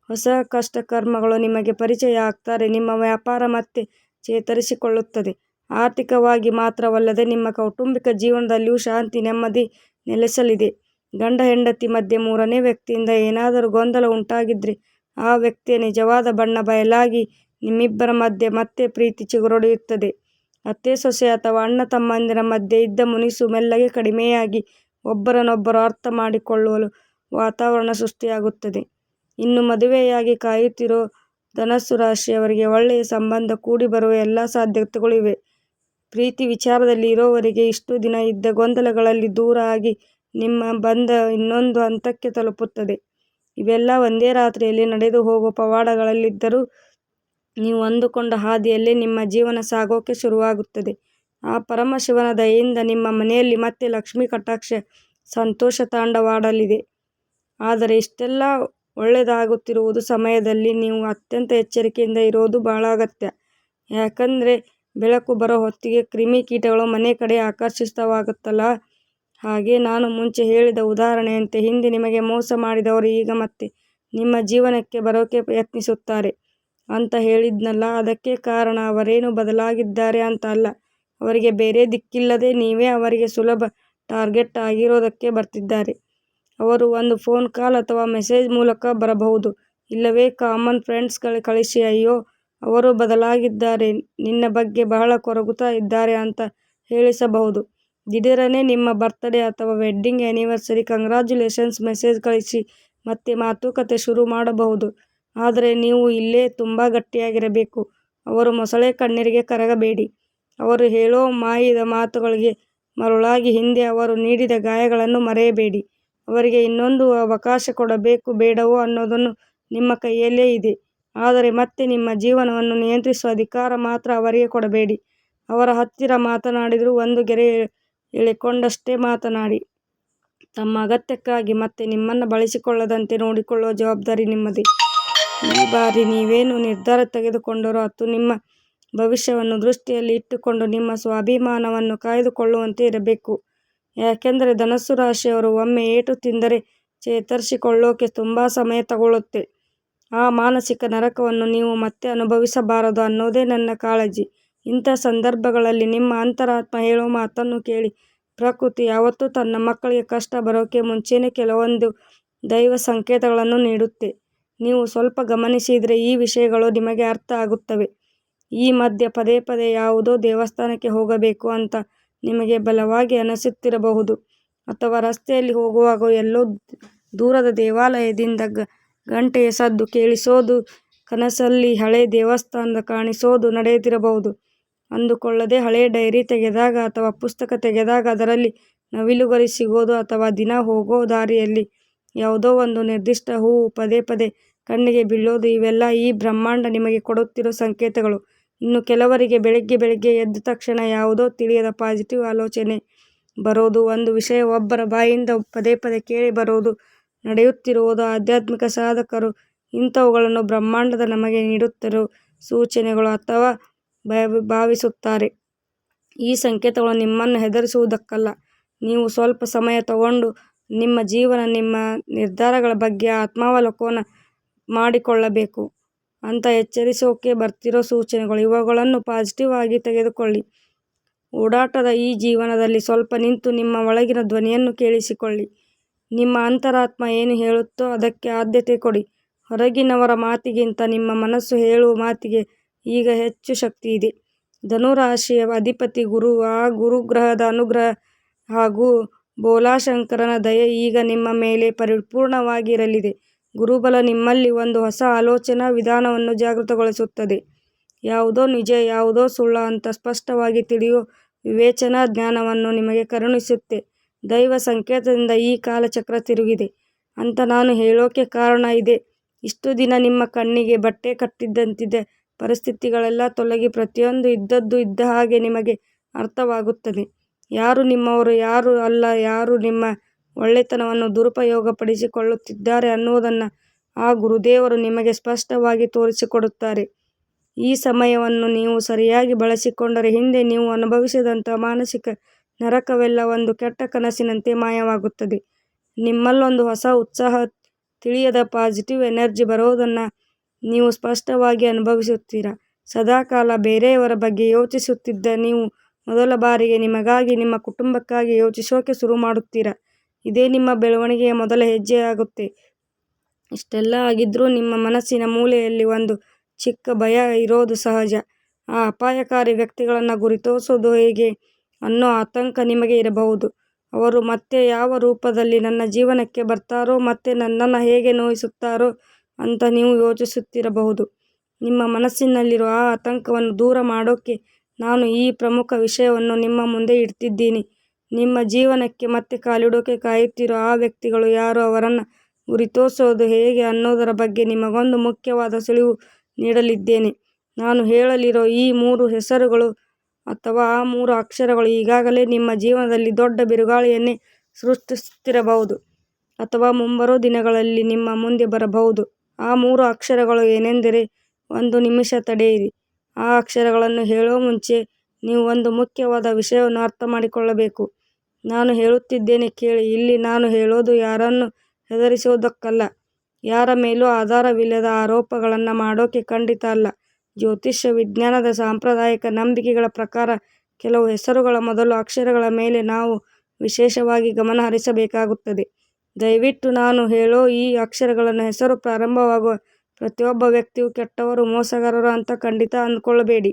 S1: ಹೊಸ ಕಷ್ಟಕರ್ಮಗಳು ನಿಮಗೆ ಪರಿಚಯ ಆಗ್ತಾರೆ. ನಿಮ್ಮ ವ್ಯಾಪಾರ ಮತ್ತೆ ಚೇತರಿಸಿಕೊಳ್ಳುತ್ತದೆ. ಆರ್ಥಿಕವಾಗಿ ಮಾತ್ರವಲ್ಲದೆ ನಿಮ್ಮ ಕೌಟುಂಬಿಕ ಜೀವನದಲ್ಲಿಯೂ ಶಾಂತಿ ನೆಮ್ಮದಿ ನೆಲೆಸಲಿದೆ. ಗಂಡ ಹೆಂಡತಿ ಮಧ್ಯೆ ಮೂರನೇ ವ್ಯಕ್ತಿಯಿಂದ ಏನಾದರೂ ಗೊಂದಲ ಉಂಟಾಗಿದ್ರೆ ಆ ವ್ಯಕ್ತಿಯ ನಿಜವಾದ ಬಣ್ಣ ಬಯಲಾಗಿ ನಿಮ್ಮಿಬ್ಬರ ಮಧ್ಯೆ ಮತ್ತೆ ಪ್ರೀತಿ ಚಿಗುರೊಡೆಯುತ್ತದೆ. ಅತ್ತೆ ಸೊಸೆ ಅಥವಾ ಅಣ್ಣ ತಮ್ಮಂದಿರ ಮಧ್ಯೆ ಇದ್ದ ಮುನಿಸು ಮೆಲ್ಲಗೆ ಕಡಿಮೆಯಾಗಿ ಒಬ್ಬರನ್ನೊಬ್ಬರು ಅರ್ಥ ಮಾಡಿಕೊಳ್ಳುವ ವಾತಾವರಣ ಸೃಷ್ಟಿಯಾಗುತ್ತದೆ. ಇನ್ನು ಮದುವೆಯಾಗಿ ಕಾಯುತ್ತಿರೋ ಧನಸ್ಸು ರಾಶಿಯವರಿಗೆ ಒಳ್ಳೆಯ ಸಂಬಂಧ ಕೂಡಿ ಬರುವ ಎಲ್ಲ ಸಾಧ್ಯತೆಗಳು ಇವೆ. ಪ್ರೀತಿ ವಿಚಾರದಲ್ಲಿ ಇರೋವರಿಗೆ ಇಷ್ಟು ದಿನ ಇದ್ದ ಗೊಂದಲಗಳಲ್ಲಿ ದೂರ ಆಗಿ ನಿಮ್ಮ ಬಂಧ ಇನ್ನೊಂದು ಹಂತಕ್ಕೆ ತಲುಪುತ್ತದೆ. ಇವೆಲ್ಲ ಒಂದೇ ರಾತ್ರಿಯಲ್ಲಿ ನಡೆದು ಹೋಗೋ ಪವಾಡಗಳಲ್ಲಿದ್ದರೂ ನೀವು ಅಂದುಕೊಂಡ ಹಾದಿಯಲ್ಲೇ ನಿಮ್ಮ ಜೀವನ ಸಾಗೋಕೆ ಶುರುವಾಗುತ್ತದೆ. ಆ ಪರಮಶಿವನ ದಯೆಯಿಂದ ನಿಮ್ಮ ಮನೆಯಲ್ಲಿ ಮತ್ತೆ ಲಕ್ಷ್ಮೀ ಕಟಾಕ್ಷ ಸಂತೋಷ ತಾಂಡವಾಡಲಿದೆ. ಆದರೆ ಇಷ್ಟೆಲ್ಲ ಒಳ್ಳೆಯದಾಗುತ್ತಿರುವ ಸಮಯದಲ್ಲಿ ನೀವು ಅತ್ಯಂತ ಎಚ್ಚರಿಕೆಯಿಂದ ಇರೋದು ಬಹಳ ಅಗತ್ಯ. ಯಾಕಂದ್ರೆ ಬೆಳಕು ಬರೋ ಹೊತ್ತಿಗೆ ಕ್ರಿಮಿ ಕೀಟಗಳು ಮನೆ ಕಡೆ ಆಕರ್ಷಿತವಾಗುತ್ತಲ್ಲ. ಹಾಗೆ ನಾನು ಮುಂಚೆ ಹೇಳಿದ ಉದಾಹರಣೆಯಂತೆ ಹಿಂದೆ ನಿಮಗೆ ಮೋಸ ಮಾಡಿದವರು ಈಗ ಮತ್ತೆ ನಿಮ್ಮ ಜೀವನಕ್ಕೆ ಬರೋಕೆ ಯತ್ನಿಸುತ್ತಾರೆ ಅಂತ ಹೇಳಿದ್ನಲ್ಲ. ಅದಕ್ಕೆ ಕಾರಣ ಅವರೇನು ಬದಲಾಗಿದ್ದಾರೆ ಅಂತ ಅಲ್ಲ, ಅವರಿಗೆ ಬೇರೆ ದಿಕ್ಕಿಲ್ಲದೆ ನೀವೇ ಅವರಿಗೆ ಸುಲಭ ಟಾರ್ಗೆಟ್ ಆಗಿರೋದಕ್ಕೆ ಬರ್ತಿದ್ದಾರೆ. ಅವರು ಒಂದು ಫೋನ್ ಕಾಲ್ ಅಥವಾ ಮೆಸೇಜ್ ಮೂಲಕ ಬರಬಹುದು, ಇಲ್ಲವೇ ಕಾಮನ್ ಫ್ರೆಂಡ್ಸ್ ಕಳಿಸಿ ಅಯ್ಯೋ ಅವರು ಬದಲಾಗಿದ್ದಾರೆ, ನಿನ್ನ ಬಗ್ಗೆ ಬಹಳ ಕೊರಗುತ್ತಾ ಇದ್ದಾರೆ ಅಂತ ಹೇಳಿಸಬಹುದು. ದಿಢೀರನೆ ನಿಮ್ಮ ಬರ್ತ್ಡೇ ಅಥವಾ ವೆಡ್ಡಿಂಗ್ ಆನಿವರ್ಸರಿ ಕಂಗ್ರಾಚ್ಯುಲೇಷನ್ಸ್ ಮೆಸೇಜ್ ಕಳಿಸಿ ಮತ್ತೆ ಮಾತುಕತೆ ಶುರು ಮಾಡಬಹುದು. ಆದರೆ ನೀವು ಇಲ್ಲೇ ತುಂಬಾ ಗಟ್ಟಿಯಾಗಿರಬೇಕು. ಅವರು ಮೊಸಳೆ ಕಣ್ಣೀರಿಗೆ ಕರಗಬೇಡಿ. ಅವರು ಹೇಳೋ ಮಾಯಿದ ಮಾತುಗಳಿಗೆ ಮರುಳಾಗಿ ಹಿಂದೆ ಅವರು ನೀಡಿದ ಗಾಯಗಳನ್ನು ಮರೆಯಬೇಡಿ. ಅವರಿಗೆ ಇನ್ನೊಂದು ಅವಕಾಶ ಕೊಡಬೇಕು ಬೇಡವೋ ಅನ್ನೋದನ್ನು ನಿಮ್ಮ ಕೈಯಲ್ಲೇ ಇದೆ. ಆದರೆ ಮತ್ತೆ ನಿಮ್ಮ ಜೀವನವನ್ನು ನಿಯಂತ್ರಿಸುವ ಅಧಿಕಾರ ಮಾತ್ರ ಅವರಿಗೆ ಕೊಡಬೇಡಿ. ಅವರ ಹತ್ತಿರ ಮಾತನಾಡಿದರೂ ಒಂದು ಗೆರೆ ಎಳೆಕೊಂಡಷ್ಟೇ ಮಾತನಾಡಿ. ತಮ್ಮ ಅಗತ್ಯಕ್ಕಾಗಿ ಮತ್ತೆ ನಿಮ್ಮನ್ನ ಬಳಸಿಕೊಳ್ಳದಂತೆ ನೋಡಿಕೊಳ್ಳುವ ಜವಾಬ್ದಾರಿ ನಿಮ್ಮದೇ. ಈ ಬಾರಿ ನೀವೇನು ನಿರ್ಧಾರ ತೆಗೆದುಕೊಂಡರೋ ಅದು ನಿಮ್ಮ ಭವಿಷ್ಯವನ್ನು ದೃಷ್ಟಿಯಲ್ಲಿ ಇಟ್ಟುಕೊಂಡು ನಿಮ್ಮ ಸ್ವಾಭಿಮಾನವನ್ನು ಕಾಯ್ದುಕೊಳ್ಳುವಂತೆ ಇರಬೇಕು. ಯಾಕೆಂದರೆ ಧನಸ್ಸು ರಾಶಿಯವರು ಒಮ್ಮೆ ಏಟು ತಿಂದರೆ ಚೇತರಿಸಿಕೊಳ್ಳೋಕೆ ತುಂಬಾ ಸಮಯ ತಗೊಳ್ಳುತ್ತೆ. ಆ ಮಾನಸಿಕ ನರಕವನ್ನು ನೀವು ಮತ್ತೆ ಅನುಭವಿಸಬಾರದು ಅನ್ನೋದೇ ನನ್ನ ಕಾಳಜಿ. ಇಂಥ ಸಂದರ್ಭಗಳಲ್ಲಿ ನಿಮ್ಮ ಅಂತರಾತ್ಮ ಹೇಳೋ ಮಾತನ್ನು ಕೇಳಿ ಪ್ರಕೃತಿ ಯಾವತ್ತೂ ತನ್ನ ಮಕ್ಕಳಿಗೆ ಕಷ್ಟ ಬರೋಕೆ ಮುಂಚೆನೇ ಕೆಲವೊಂದು ದೈವ ಸಂಕೇತಗಳನ್ನು ನೀಡುತ್ತೆ. ನೀವು ಸ್ವಲ್ಪ ಗಮನಿಸಿದರೆ ಈ ವಿಷಯಗಳು ನಿಮಗೆ ಅರ್ಥ ಆಗುತ್ತವೆ. ಈ ಮಧ್ಯೆ ಪದೇ ಪದೇ ಯಾವುದೋ ದೇವಸ್ಥಾನಕ್ಕೆ ಹೋಗಬೇಕು ಅಂತ ನಿಮಗೆ ಬಲವಾಗಿ ಅನಿಸುತ್ತಿರಬಹುದು. ಅಥವಾ ರಸ್ತೆಯಲ್ಲಿ ಹೋಗುವಾಗ ಎಲ್ಲೋ ದೂರದ ದೇವಾಲಯದಿಂದ ಗಂಟೆಯ ಸದ್ದು ಕೇಳಿಸೋದು, ಕನಸಲ್ಲಿ ಹಳೆ ದೇವಸ್ಥಾನ ಕಾಣಿಸೋದು ನಡೆದಿರಬಹುದು. ಅಂದುಕೊಳ್ಳದೆ ಹಳೆ ಡೈರಿ ತೆಗೆದಾಗ ಅಥವಾ ಪುಸ್ತಕ ತೆಗೆದಾಗ ಅದರಲ್ಲಿ ನವಿಲುಗರಿ ಸಿಗೋದು, ಅಥವಾ ದಿನ ಹೋಗೋ ದಾರಿಯಲ್ಲಿ ಯಾವುದೋ ಒಂದು ನಿರ್ದಿಷ್ಟ ಹೂವು ಪದೇ ಪದೇ ಕಣ್ಣಿಗೆ ಬೀಳೋದು, ಇವೆಲ್ಲ ಈ ಬ್ರಹ್ಮಾಂಡ ನಿಮಗೆ ಕೊಡುತ್ತಿರೋ ಸಂಕೇತಗಳು. ಇನ್ನು ಕೆಲವರಿಗೆ ಬೆಳಿಗ್ಗೆ ಎದ್ದ ತಕ್ಷಣ ಯಾವುದೋ ತಿಳಿಯದ ಪಾಸಿಟಿವ್ ಆಲೋಚನೆ ಬರೋದು, ಒಂದು ವಿಷಯ ಒಬ್ಬರ ಬಾಯಿಂದ ಪದೇ ಪದೇ ಕೇಳಿ ಬರೋದು ನಡೆಯುತ್ತಿರುವುದು ಆಧ್ಯಾತ್ಮಿಕ ಸಾಧಕರು ಇಂಥವುಗಳನ್ನು ಬ್ರಹ್ಮಾಂಡದ ನಮಗೆ ನೀಡುತ್ತಿರೋ ಸೂಚನೆಗಳು ಅಥವಾ ಭಾವಿಸುತ್ತಾರೆ. ಈ ಸಂಕೇತಗಳು ನಿಮ್ಮನ್ನು ಹೆದರಿಸುವುದಕ್ಕಲ್ಲ. ನೀವು ಸ್ವಲ್ಪ ಸಮಯ ತಗೊಂಡು ನಿಮ್ಮ ಜೀವನ, ನಿಮ್ಮ ನಿರ್ಧಾರಗಳ ಬಗ್ಗೆ ಆತ್ಮಾವಲೋಕನ ಮಾಡಿಕೊಳ್ಳಬೇಕು ಅಂತ ಎಚ್ಚರಿಸೋಕೆ ಬರ್ತಿರೋ ಸೂಚನೆಗಳು. ಇವುಗಳನ್ನು ಪಾಸಿಟಿವ್ ಆಗಿ ತೆಗೆದುಕೊಳ್ಳಿ. ಓಡಾಟದ ಈ ಜೀವನದಲ್ಲಿ ಸ್ವಲ್ಪ ನಿಂತು ನಿಮ್ಮ ಒಳಗಿನ ಧ್ವನಿಯನ್ನು ಕೇಳಿಸಿಕೊಳ್ಳಿ. ನಿಮ್ಮ ಅಂತರಾತ್ಮ ಏನು ಹೇಳುತ್ತೋ ಅದಕ್ಕೆ ಆದ್ಯತೆ ಕೊಡಿ. ಹೊರಗಿನವರ ಮಾತಿಗಿಂತ ನಿಮ್ಮ ಮನಸ್ಸು ಹೇಳುವ ಮಾತಿಗೆ ಈಗ ಹೆಚ್ಚು ಶಕ್ತಿ ಇದೆ. ಧನುರಾಶಿಯ ಅಧಿಪತಿ ಗುರು. ಆ ಗುರುಗ್ರಹದ ಅನುಗ್ರಹ ಹಾಗೂ ಬೋಲಾಶಂಕರನ ದಯೆ ಈಗ ನಿಮ್ಮ ಮೇಲೆ ಪರಿಪೂರ್ಣವಾಗಿರಲಿದೆ. ಗುರುಬಲ ನಿಮ್ಮಲ್ಲಿ ಒಂದು ಹೊಸ ಆಲೋಚನಾ ವಿಧಾನವನ್ನು ಜಾಗೃತಗೊಳಿಸುತ್ತದೆ. ಯಾವುದೋ ನಿಜ, ಯಾವುದೋ ಸುಳ್ಳು ಅಂತ ಸ್ಪಷ್ಟವಾಗಿ ತಿಳಿಯೋ ವಿವೇಚನಾ ಜ್ಞಾನವನ್ನು ನಿಮಗೆ ಕರುಣಿಸುತ್ತೆ. ದೈವ ಸಂಕೇತದಿಂದ ಈ ಕಾಲಚಕ್ರ ತಿರುಗಿದೆ ಅಂತ ನಾನು ಹೇಳೋಕೆ ಕಾರಣ ಇದೆ. ಇಷ್ಟು ದಿನ ನಿಮ್ಮ ಕಣ್ಣಿಗೆ ಬಟ್ಟೆ ಕಟ್ಟಿದಂತಿದ್ದ ಪರಿಸ್ಥಿತಿಗಳೆಲ್ಲ ತೊಲಗಿ ಪ್ರತಿಯೊಂದು ಇದ್ದದ್ದು ಇದ್ದ ಹಾಗೆ ನಿಮಗೆ ಅರ್ಥವಾಗುತ್ತದೆ. ಯಾರು ನಿಮ್ಮವರು, ಯಾರು ಅಲ್ಲ, ಯಾರು ನಿಮ್ಮ ಒಳ್ಳೆತನವನ್ನು ದುರುಪಯೋಗಪಡಿಸಿಕೊಳ್ಳುತ್ತಿದ್ದಾರೆ ಅನ್ನೋದನ್ನು ಆ ಗುರುದೇವರು ನಿಮಗೆ ಸ್ಪಷ್ಟವಾಗಿ ತೋರಿಸಿಕೊಡುತ್ತಾರೆ. ಈ ಸಮಯವನ್ನು ನೀವು ಸರಿಯಾಗಿ ಬಳಸಿಕೊಂಡರೆ ಹಿಂದೆ ನೀವು ಅನುಭವಿಸಿದಂಥ ಮಾನಸಿಕ ನರಕವೆಲ್ಲ ಒಂದು ಕೆಟ್ಟ ಕನಸಿನಂತೆ ಮಾಯವಾಗುತ್ತದೆ. ನಿಮ್ಮಲ್ಲೊಂದು ಹೊಸ ಉತ್ಸಾಹ, ತಿಳಿಯದ ಪಾಸಿಟಿವ್ ಎನರ್ಜಿ ಬರೋದನ್ನು ನೀವು ಸ್ಪಷ್ಟವಾಗಿ ಅನುಭವಿಸುತ್ತೀರಾ. ಸದಾಕಾಲ ಬೇರೆಯವರ ಬಗ್ಗೆ ಯೋಚಿಸುತ್ತಿದ್ದ ನೀವು ಮೊದಲ ಬಾರಿಗೆ ನಿಮಗಾಗಿ, ನಿಮ್ಮ ಕುಟುಂಬಕ್ಕಾಗಿ ಯೋಚಿಸೋಕೆ ಶುರು ಮಾಡುತ್ತೀರಾ. ಇದೇ ನಿಮ್ಮ ಬೆಳವಣಿಗೆಯ ಮೊದಲ ಹೆಜ್ಜೆ ಆಗುತ್ತೆ. ಇಷ್ಟೆಲ್ಲ ಆಗಿದ್ರೂ ನಿಮ್ಮ ಮನಸ್ಸಿನ ಮೂಲೆಯಲ್ಲಿ ಒಂದು ಚಿಕ್ಕ ಭಯ ಇರೋದು ಸಹಜ. ಆ ಅಪಾಯಕಾರಿ ವ್ಯಕ್ತಿಗಳನ್ನು ಗುರುತಿಸೋದು ಹೇಗೆ ಅನ್ನೋ ಆತಂಕ ನಿಮಗೆ ಇರಬಹುದು. ಅವರು ಮತ್ತೆ ಯಾವ ರೂಪದಲ್ಲಿ ನನ್ನ ಜೀವನಕ್ಕೆ ಬರ್ತಾರೋ, ಮತ್ತೆ ನನ್ನನ್ನು ಹೇಗೆ ನೋಯಿಸುತ್ತಾರೋ ಅಂತ ನೀವು ಯೋಚಿಸುತ್ತಿರಬಹುದು. ನಿಮ್ಮ ಮನಸ್ಸಿನಲ್ಲಿರೋ ಆ ಆತಂಕವನ್ನು ದೂರ ಮಾಡೋಕೆ ನಾನು ಈ ಪ್ರಮುಖ ವಿಷಯವನ್ನು ನಿಮ್ಮ ಮುಂದೆ ಇಡ್ತಿದ್ದೀನಿ. ನಿಮ್ಮ ಜೀವನಕ್ಕೆ ಮತ್ತೆ ಕಾಲಿಡೋಕೆ ಕಾಯುತ್ತಿರೋ ಆ ವ್ಯಕ್ತಿಗಳು ಯಾರು, ಅವರನ್ನು ಗುರುತಿಸೋದು ಹೇಗೆ ಅನ್ನೋದರ ಬಗ್ಗೆ ನಿಮಗೊಂದು ಮುಖ್ಯವಾದ ಸುಳಿವು ನೀಡಲಿದ್ದೇನೆ. ನಾನು ಹೇಳಲಿರೋ ಈ 3 ಹೆಸರುಗಳು ಅಥವಾ ಆ 3 ಅಕ್ಷರಗಳು ಈಗಾಗಲೇ ನಿಮ್ಮ ಜೀವನದಲ್ಲಿ ದೊಡ್ಡ ಬಿರುಗಾಳಿಯನ್ನೇ ಸೃಷ್ಟಿಸುತ್ತಿರಬಹುದು ಅಥವಾ ಮುಂಬರೋ ದಿನಗಳಲ್ಲಿ ನಿಮ್ಮ ಮುಂದೆ ಬರಬಹುದು. ಆ 3 ಅಕ್ಷರಗಳು ಏನೆಂದರೆ, ಒಂದು ನಿಮಿಷ ತಡೆಯಿರಿ. ಆ ಅಕ್ಷರಗಳನ್ನು ಹೇಳೋ ಮುಂಚೆ ನೀವು ಒಂದು ಮುಖ್ಯವಾದ ವಿಷಯವನ್ನು ಅರ್ಥ ಮಾಡಿಕೊಳ್ಳಬೇಕು. ನಾನು ಹೇಳುತ್ತಿದ್ದೇನೆ ಕೇಳಿ. ಇಲ್ಲಿ ನಾನು ಹೇಳೋದು ಯಾರನ್ನು ಹೆದರಿಸೋದಕ್ಕಲ್ಲ, ಯಾರ ಮೇಲೂ ಆಧಾರವಿಲ್ಲದ ಆರೋಪಗಳನ್ನು ಮಾಡೋಕೆ ಖಂಡಿತ ಅಲ್ಲ. ಜ್ಯೋತಿಷ್ಯ ವಿಜ್ಞಾನದ ಸಾಂಪ್ರದಾಯಿಕ ನಂಬಿಕೆಗಳ ಪ್ರಕಾರ ಕೆಲವು ಹೆಸರುಗಳ ಮೊದಲ ಅಕ್ಷರಗಳ ಮೇಲೆ ನಾವು ವಿಶೇಷವಾಗಿ ಗಮನ ಹರಿಸಬೇಕಾಗುತ್ತದೆ. ದಯವಿಟ್ಟು ನಾನು ಹೇಳೋ ಈ ಅಕ್ಷರಗಳ ಹೆಸರು ಪ್ರಾರಂಭವಾಗುವ ಪ್ರತಿಯೊಬ್ಬ ವ್ಯಕ್ತಿಯು ಕೆಟ್ಟವರು, ಮೋಸಗಾರರು ಅಂತ ಖಂಡಿತ ಅಂದುಕೊಳ್ಳಬೇಡಿ.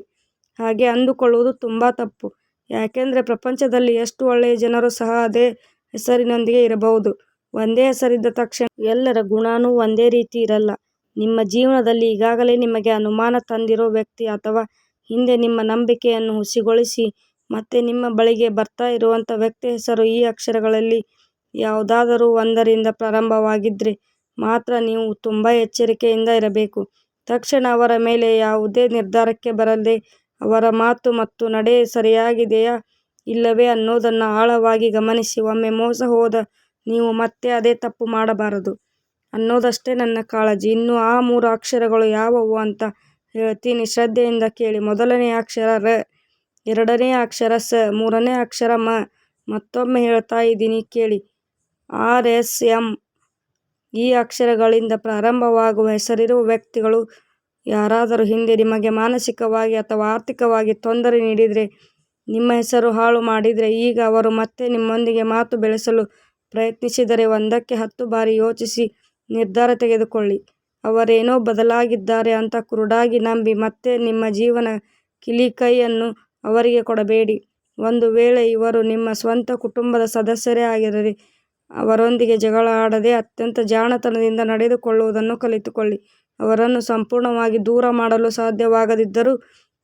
S1: ಹಾಗೆ ಅಂದುಕೊಳ್ಳುವುದು ತುಂಬ ತಪ್ಪು. ಯಾಕೆಂದರೆ ಪ್ರಪಂಚದಲ್ಲಿ ಎಷ್ಟು ಒಳ್ಳೆಯ ಜನರು ಸಹ ಅದೇ ಹೆಸರಿನೊಂದಿಗೆ ಇರಬಹುದು. ಒಂದೇ ಹೆಸರಿದ್ದ ತಕ್ಷಣ ಎಲ್ಲರ ಗುಣನೂ ಒಂದೇ ರೀತಿ ಇರಲ್ಲ. ನಿಮ್ಮ ಜೀವನದಲ್ಲಿ ಈಗಾಗಲೇ ನಿಮಗೆ ಅನುಮಾನ ತಂದಿರೋ ವ್ಯಕ್ತಿ ಅಥವಾ ಹಿಂದೆ ನಿಮ್ಮ ನಂಬಿಕೆಯನ್ನು ಹುಸಿಗೊಳಿಸಿ ಮತ್ತೆ ನಿಮ್ಮ ಬಳಿಗೆ ಬರ್ತಾ ಇರುವಂಥ ವ್ಯಕ್ತಿ ಹೆಸರು ಈ ಅಕ್ಷರಗಳಲ್ಲಿ ಯಾವುದಾದರೂ ಒಂದರಿಂದ ಪ್ರಾರಂಭವಾಗಿದ್ದರೆ ಮಾತ್ರ ನೀವು ತುಂಬ ಎಚ್ಚರಿಕೆಯಿಂದ ಇರಬೇಕು. ತಕ್ಷಣ ಅವರ ಮೇಲೆ ಯಾವುದೇ ನಿರ್ಧಾರಕ್ಕೆ ಬರದೆ ಅವರ ಮಾತು ಮತ್ತು ನಡೆ ಸರಿಯಾಗಿದೆಯಾ ಇಲ್ಲವೇ ಅನ್ನೋದನ್ನು ಆಳವಾಗಿ ಗಮನಿಸಿ. ಒಮ್ಮೆ ಮೋಸ ಹೋದ ನೀವು ಮತ್ತೆ ಅದೇ ತಪ್ಪು ಮಾಡಬಾರದು ಅನ್ನೋದಷ್ಟೇ ನನ್ನ ಕಾಳಜಿ. ಇನ್ನು ಆ 3 ಅಕ್ಷರಗಳು ಯಾವುವು ಅಂತ ಹೇಳ್ತೀನಿ, ಶ್ರದ್ಧೆಯಿಂದ ಕೇಳಿ. ಮೊದಲನೇ ಅಕ್ಷರ ರ, ಎರಡನೇ ಅಕ್ಷರ ಸ, ಮೂರನೇ ಅಕ್ಷರ ಮ. ಮತ್ತೊಮ್ಮೆ ಹೇಳ್ತಾ ಇದ್ದೀನಿ ಕೇಳಿ, RSM. ಈ ಅಕ್ಷರಗಳಿಂದ ಪ್ರಾರಂಭವಾಗುವ ಹೆಸರಿರುವ ವ್ಯಕ್ತಿಗಳು ಯಾರಾದರೂ ಹಿಂದೆ ನಿಮಗೆ ಮಾನಸಿಕವಾಗಿ ಅಥವಾ ಆರ್ಥಿಕವಾಗಿ ತೊಂದರೆ ನೀಡಿದರೆ ನಿಮ್ಮ ಹೆಸರು ಹಾಳು ಮಾಡಿದರೆ ಈಗ ಅವರು ಮತ್ತೆ ನಿಮ್ಮೊಂದಿಗೆ ಮಾತು ಬೆಳೆಸಲು ಪ್ರಯತ್ನಿಸಿದರೆ 1ಕ್ಕೆ 10 ಬಾರಿ ಯೋಚಿಸಿ ನಿರ್ಧಾರ ತೆಗೆದುಕೊಳ್ಳಿ. ಅವರೇನೋ ಬದಲಾಗಿದ್ದಾರೆ ಅಂತ ಕುರುಡಾಗಿ ನಂಬಿ ಮತ್ತೆ ನಿಮ್ಮ ಜೀವನ ಕೀಲಿಕೈಯನ್ನು ಅವರಿಗೆ ಕೊಡಬೇಡಿ. ಒಂದು ವೇಳೆ ಇವರು ನಿಮ್ಮ ಸ್ವಂತ ಕುಟುಂಬದ ಸದಸ್ಯರೇ ಆಗಿರಲಿ, ಅವರೊಂದಿಗೆ ಜಗಳ ಆಡದೆ ಅತ್ಯಂತ ಜಾಣತನದಿಂದ ನಡೆದುಕೊಳ್ಳುವುದನ್ನು ಕಲಿತುಕೊಳ್ಳಿ. ಅವರನ್ನು ಸಂಪೂರ್ಣವಾಗಿ ದೂರ ಮಾಡಲು ಸಾಧ್ಯವಾಗದಿದ್ದರೂ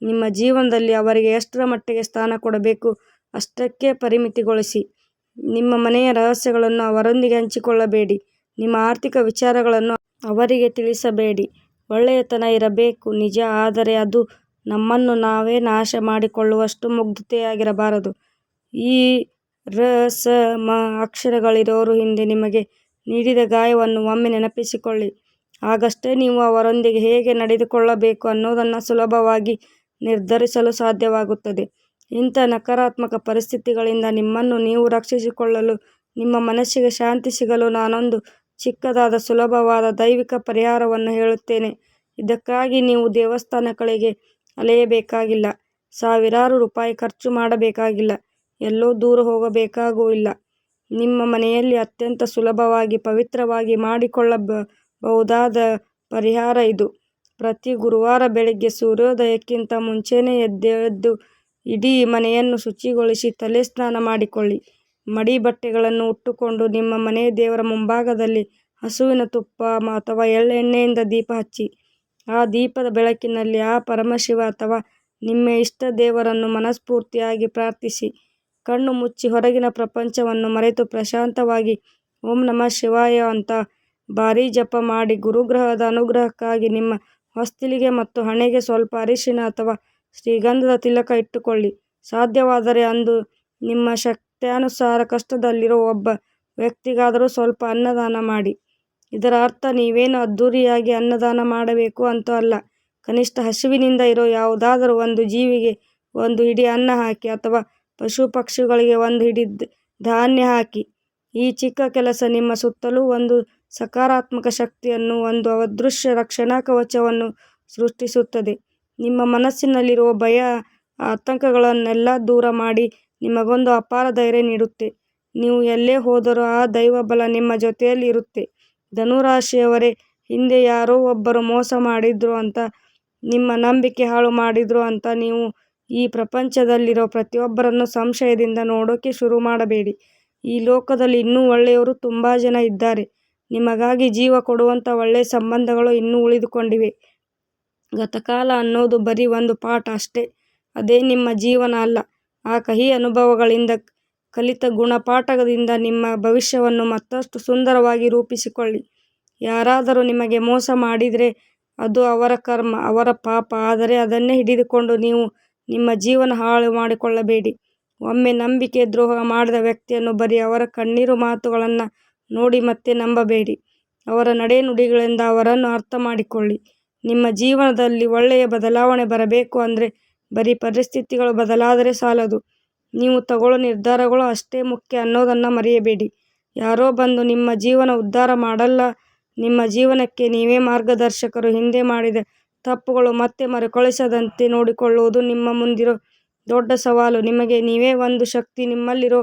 S1: ನಿಮ್ಮ ಜೀವನದಲ್ಲಿ ಅವರಿಗೆ ಎಷ್ಟರ ಮಟ್ಟಿಗೆ ಸ್ಥಾನ ಕೊಡಬೇಕು ಅಷ್ಟಕ್ಕೆ ಪರಿಮಿತಿಗೊಳಿಸಿ. ನಿಮ್ಮ ಮನೆಯ ರಹಸ್ಯಗಳನ್ನು ಅವರೊಂದಿಗೆ ಹಂಚಿಕೊಳ್ಳಬೇಡಿ. ನಿಮ್ಮ ಆರ್ಥಿಕ ವಿಚಾರಗಳನ್ನು ಅವರಿಗೆ ತಿಳಿಸಬೇಡಿ. ಒಳ್ಳೆಯತನ ಇರಬೇಕು ನಿಜ, ಆದರೆ ಅದು ನಮ್ಮನ್ನು ನಾವೇ ನಾಶ ಮಾಡಿಕೊಳ್ಳುವಷ್ಟು ಮುಗ್ಧತೆಯಾಗಿರಬಾರದು. ಈ ರ ಸ ಮ ಅಕ್ಷರಗಳಿರೋರು ಹಿಂದೆ ನಿಮಗೆ ನೀಡಿದ ಗಾಯವನ್ನು ಒಮ್ಮೆ ನೆನಪಿಸಿಕೊಳ್ಳಿ. ಆಗಷ್ಟೇ ನೀವು ಅವರೊಂದಿಗೆ ಹೇಗೆ ನಡೆದುಕೊಳ್ಳಬೇಕು ಅನ್ನೋದನ್ನು ಸುಲಭವಾಗಿ ನಿರ್ಧರಿಸಲು ಸಾಧ್ಯವಾಗುತ್ತದೆ. ಇಂಥ ನಕಾರಾತ್ಮಕ ಪರಿಸ್ಥಿತಿಗಳಿಂದ ನಿಮ್ಮನ್ನು ನೀವು ರಕ್ಷಿಸಿಕೊಳ್ಳಲು, ನಿಮ್ಮ ಮನಸ್ಸಿಗೆ ಶಾಂತಿ ಸಿಗಲು ನಾನೊಂದು ಚಿಕ್ಕದಾದ ಸುಲಭವಾದ ದೈವಿಕ ಪರಿಹಾರವನ್ನು ಹೇಳುತ್ತೇನೆ. ಇದಕ್ಕಾಗಿ ನೀವು ದೇವಸ್ಥಾನಗಳಿಗೆ ಅಲೆಯಬೇಕಾಗಿಲ್ಲ, ಸಾವಿರಾರು ರೂಪಾಯಿ ಖರ್ಚು ಮಾಡಬೇಕಾಗಿಲ್ಲ, ಎಲ್ಲೋ ದೂರ ಹೋಗಬೇಕಾಗೂ ಇಲ್ಲ. ನಿಮ್ಮ ಮನೆಯಲ್ಲಿ ಅತ್ಯಂತ ಸುಲಭವಾಗಿ ಪವಿತ್ರವಾಗಿ ಮಾಡಿಕೊಳ್ಳಬಹುದಾದ ಪರಿಹಾರ ಇದು. ಪ್ರತಿ ಗುರುವಾರ ಬೆಳಿಗ್ಗೆ ಸೂರ್ಯೋದಯಕ್ಕಿಂತ ಮುಂಚೆನೇ ಎದ್ದು ಇಡೀ ಮನೆಯನ್ನು ಶುಚಿಗೊಳಿಸಿ ತಲೆ ಸ್ನಾನ ಮಾಡಿಕೊಳ್ಳಿ. ಮಡಿ ಬಟ್ಟೆಗಳನ್ನು ಉಟ್ಟುಕೊಂಡು ನಿಮ್ಮ ಮನೆ ದೇವರ ಮುಂಭಾಗದಲ್ಲಿ ಹಸುವಿನ ತುಪ್ಪ ಅಥವಾ ಎಳ್ಳೆಣ್ಣೆಯಿಂದ ದೀಪ ಹಚ್ಚಿ. ಆ ದೀಪದ ಬೆಳಕಿನಲ್ಲಿ ಆ ಪರಮಶಿವ ಅಥವಾ ನಿಮ್ಮ ಇಷ್ಟ ದೇವರನ್ನು ಮನಸ್ಫೂರ್ತಿಯಾಗಿ ಪ್ರಾರ್ಥಿಸಿ. ಕಣ್ಣು ಮುಚ್ಚಿ ಹೊರಗಿನ ಪ್ರಪಂಚವನ್ನು ಮರೆತು ಪ್ರಶಾಂತವಾಗಿ ಓಂ ನಮಃ ಶಿವಾಯ ಅಂತ ಬಾರಿ ಜಪ ಮಾಡಿ ಗುರುಗ್ರಹದ ಅನುಗ್ರಹಕ್ಕಾಗಿ ನಿಮ್ಮ ಹೊಸ್ತಿಲಿಗೆ ಮತ್ತು ಹಣೆಗೆ ಸ್ವಲ್ಪ ಅರಿಶಿನ ಅಥವಾ ಶ್ರೀಗಂಧದ ತಿಲಕ ಇಟ್ಟುಕೊಳ್ಳಿ. ಸಾಧ್ಯವಾದರೆ ಅಂದು ನಿಮ್ಮ ಶಕ್ತ್ಯಾನುಸಾರ ಕಷ್ಟದಲ್ಲಿರೋ ಒಬ್ಬ ವ್ಯಕ್ತಿಗಾದರೂ ಸ್ವಲ್ಪ ಅನ್ನದಾನ ಮಾಡಿ. ಇದರ ಅರ್ಥ ನೀವೇನು ಅದ್ಧೂರಿಯಾಗಿ ಅನ್ನದಾನ ಮಾಡಬೇಕು ಅಂತ ಅಲ್ಲ. ಕನಿಷ್ಠ ಹಸಿವಿನಿಂದ ಇರೋ ಯಾವುದಾದರೂ ಒಂದು ಜೀವಿಗೆ ಒಂದು ಹಿಡಿ ಅನ್ನ ಹಾಕಿ, ಅಥವಾ ಪಶು ಪಕ್ಷಿಗಳಿಗೆ ಒಂದು ಹಿಡಿ ಧಾನ್ಯ ಹಾಕಿ. ಈ ಚಿಕ್ಕ ಕೆಲಸ ನಿಮ್ಮ ಸುತ್ತಲೂ ಒಂದು ಸಕಾರಾತ್ಮಕ ಶಕ್ತಿಯನ್ನು, ಒಂದು ಅದೃಶ್ಯ ರಕ್ಷಣಾ ಕವಚವನ್ನು ಸೃಷ್ಟಿಸುತ್ತದೆ. ನಿಮ್ಮ ಮನಸ್ಸಿನಲ್ಲಿರುವ ಭಯ ಆತಂಕಗಳನ್ನೆಲ್ಲ ದೂರ ಮಾಡಿ ನಿಮಗೊಂದು ಅಪಾರ ಧೈರ್ಯ ನೀಡುತ್ತೆ. ನೀವು ಎಲ್ಲೇ ಹೋದರೂ ಆ ದೈವ ಬಲ ನಿಮ್ಮ ಜೊತೆಯಲ್ಲಿ ಇರುತ್ತೆ. ಧನುರಾಶಿಯವರೇ, ಹಿಂದೆ ಯಾರೋ ಒಬ್ಬರು ಮೋಸ ಮಾಡಿದ್ರು ಅಂತ, ನಿಮ್ಮ ನಂಬಿಕೆ ಹಾಳು ಮಾಡಿದ್ರು ಅಂತ ನೀವು ಈ ಪ್ರಪಂಚದಲ್ಲಿರೋ ಪ್ರತಿಯೊಬ್ಬರನ್ನು ಸಂಶಯದಿಂದ ನೋಡೋಕೆ ಶುರು ಮಾಡಬೇಡಿ. ಈ ಲೋಕದಲ್ಲಿ ಇನ್ನೂ ಒಳ್ಳೆಯವರು ತುಂಬ ಜನ ಇದ್ದಾರೆ. ನಿಮಗಾಗಿ ಜೀವ ಕೊಡುವಂಥ ಒಳ್ಳೆಯ ಸಂಬಂಧಗಳು ಇನ್ನೂ ಉಳಿದುಕೊಂಡಿವೆ. ಗತಕಾಲ ಅನ್ನೋದು ಬರೀ ಒಂದು ಪಾಠ ಅಷ್ಟೇ, ಅದೇ ನಿಮ್ಮ ಜೀವನ ಅಲ್ಲ. ಆ ಕಹಿ ಅನುಭವಗಳಿಂದ ಕಲಿತ ಗುಣಪಾಠದಿಂದ ನಿಮ್ಮ ಭವಿಷ್ಯವನ್ನು ಮತ್ತಷ್ಟು ಸುಂದರವಾಗಿ ರೂಪಿಸಿಕೊಳ್ಳಿ. ಯಾರಾದರೂ ನಿಮಗೆ ಮೋಸ ಮಾಡಿದರೆ ಅದು ಅವರ ಕರ್ಮ, ಅವರ ಪಾಪ. ಆದರೆ ಅದನ್ನೇ ಹಿಡಿದುಕೊಂಡು ನೀವು ನಿಮ್ಮ ಜೀವನ ಹಾಳು ಮಾಡಿಕೊಳ್ಳಬೇಡಿ. ಒಮ್ಮೆ ನಂಬಿಕೆ ದ್ರೋಹ ಮಾಡಿದ ವ್ಯಕ್ತಿಯನ್ನು ಬರೀ ಅವರ ಕಣ್ಣೀರು ಮಾತುಗಳನ್ನು ನೋಡಿ ಮತ್ತೆ ನಂಬಬೇಡಿ. ಅವರ ನಡೆನುಡಿಗಳಿಂದ ಅವರನ್ನು ಅರ್ಥ ಮಾಡಿಕೊಳ್ಳಿ. ನಿಮ್ಮ ಜೀವನದಲ್ಲಿ ಒಳ್ಳೆಯ ಬದಲಾವಣೆ ಬರಬೇಕು ಅಂದರೆ ಬರೀ ಪರಿಸ್ಥಿತಿಗಳು ಬದಲಾದರೆ ಸಾಲದು, ನೀವು ತಗೊಳ್ಳೋ ನಿರ್ಧಾರಗಳು ಅಷ್ಟೇ ಮುಖ್ಯ ಅನ್ನೋದನ್ನು ಮರೆಯಬೇಡಿ. ಯಾರೋ ಬಂದು ನಿಮ್ಮ ಜೀವನ ಉದ್ಧಾರ ಮಾಡಲ್ಲ, ನಿಮ್ಮ ಜೀವನಕ್ಕೆ ನೀವೇ ಮಾರ್ಗದರ್ಶಕರು. ಹಿಂದೆ ಮಾಡಿದ ತಪ್ಪುಗಳು ಮತ್ತೆ ಮರುಕಳಿಸದಂತೆ ನೋಡಿಕೊಳ್ಳುವುದು ನಿಮ್ಮ ಮುಂದಿರೋ ದೊಡ್ಡ ಸವಾಲು. ನಿಮಗೆ ನೀವೇ ಒಂದು ಶಕ್ತಿ. ನಿಮ್ಮಲ್ಲಿರೋ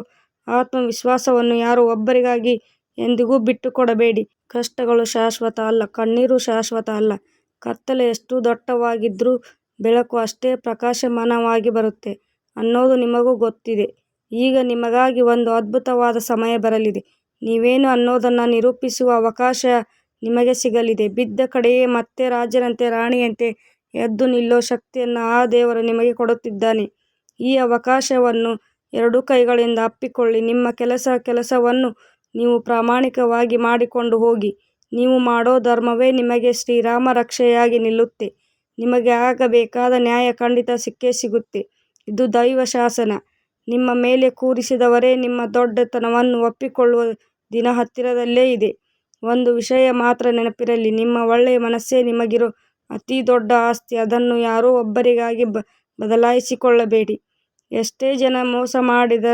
S1: ಆತ್ಮವಿಶ್ವಾಸವನ್ನು ಯಾರೋ ಒಬ್ಬರಿಗಾಗಿ ಎಂದಿಗೂ ಬಿಟ್ಟು ಕೊಡಬೇಡಿ. ಕಷ್ಟಗಳು ಶಾಶ್ವತ ಅಲ್ಲ, ಕಣ್ಣೀರು ಶಾಶ್ವತ ಅಲ್ಲ. ಕತ್ತಲೆ ಎಷ್ಟು ದಟ್ಟವಾಗಿದ್ರೂ ಬೆಳಕು ಅಷ್ಟೇ ಪ್ರಕಾಶಮಾನವಾಗಿ ಬರುತ್ತೆ ಅನ್ನೋದು ನಿಮಗೂ ಗೊತ್ತಿದೆ. ಈಗ ನಿಮಗಾಗಿ ಒಂದು ಅದ್ಭುತವಾದ ಸಮಯ ಬರಲಿದೆ. ನೀವೇನು ಅನ್ನೋದನ್ನು ನಿರೂಪಿಸುವ ಅವಕಾಶ ನಿಮಗೆ ಸಿಗಲಿದೆ. ಬಿದ್ದ ಕಡೆಯೇ ಮತ್ತೆ ರಾಜನಂತೆ ರಾಣಿಯಂತೆ ಎದ್ದು ನಿಲ್ಲೋ ಶಕ್ತಿಯನ್ನು ಆ ದೇವರು ನಿಮಗೆ ಕೊಡುತ್ತಿದ್ದಾನೆ. ಈ ಅವಕಾಶವನ್ನು 2 ಕೈಗಳಿಂದ ಅಪ್ಪಿಕೊಳ್ಳಿ. ನಿಮ್ಮ ಕೆಲಸವನ್ನು ನೀವು ಪ್ರಾಮಾಣಿಕವಾಗಿ ಮಾಡಿಕೊಂಡು ಹೋಗಿ. ನೀವು ಮಾಡೋ ಧರ್ಮವೇ ನಿಮಗೆ ಶ್ರೀರಾಮ ರಕ್ಷೆಯಾಗಿ ನಿಲ್ಲುತ್ತೆ. ನಿಮಗೆ ಆಗಬೇಕಾದ ನ್ಯಾಯ ಖಂಡಿತ ಸಿಕ್ಕೇ ಸಿಗುತ್ತೆ. ಇದು ದೈವ ಶಾಸನ. ನಿಮ್ಮ ಮೇಲೆ ಕೂರಿಸಿದವರೇ ನಿಮ್ಮ ದೊಡ್ಡತನವನ್ನು ಒಪ್ಪಿಕೊಳ್ಳುವ ದಿನ ಹತ್ತಿರದಲ್ಲೇ ಇದೆ. ಒಂದು ವಿಷಯ ಮಾತ್ರ ನೆನಪಿರಲಿ, ನಿಮ್ಮ ಒಳ್ಳೆಯ ಮನಸ್ಸೇ ನಿಮಗಿರೋ ಅತಿ ದೊಡ್ಡ ಆಸ್ತಿ. ಅದನ್ನು ಯಾರೋ ಒಬ್ಬರಿಗಾಗಿ ಬದಲಾಯಿಸಿಕೊಳ್ಳಬೇಡಿ. ಎಷ್ಟೇ ಜನ ಮೋಸ ಮಾಡಿದ